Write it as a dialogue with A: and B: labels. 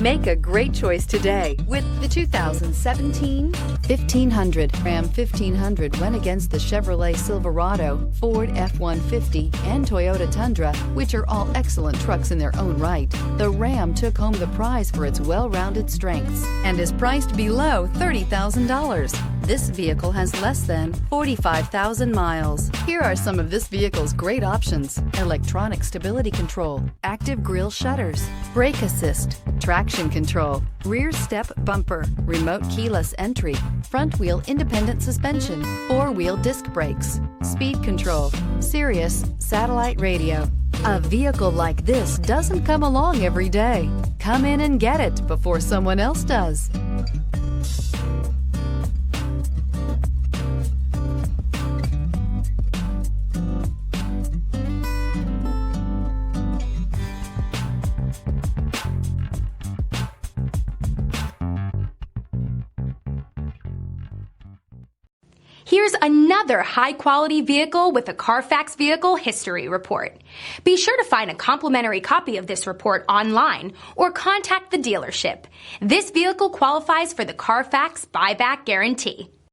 A: Make a great choice today with the 2017 1500. Ram 1500 went against the Chevrolet Silverado, Ford F-150, and Toyota Tundra, which are all excellent trucks in their own right. The Ram took home the prize for its well-rounded strengths and is priced below $30,000. This vehicle has less than 45,000 miles. Here are some of this vehicle's great options: electronic stability control, active grille shutters, brake assist, traction control, rear step bumper, remote keyless entry, front wheel independent suspension, four-wheel disc brakes, speed control, Sirius Satellite Radio. A vehicle like this doesn't come along every day. Come in and get it before someone else does.
B: Here's another high-quality vehicle with a Carfax Vehicle History Report. Be sure to find a complimentary copy of this report online or contact the dealership. This vehicle qualifies for the Carfax Buyback Guarantee.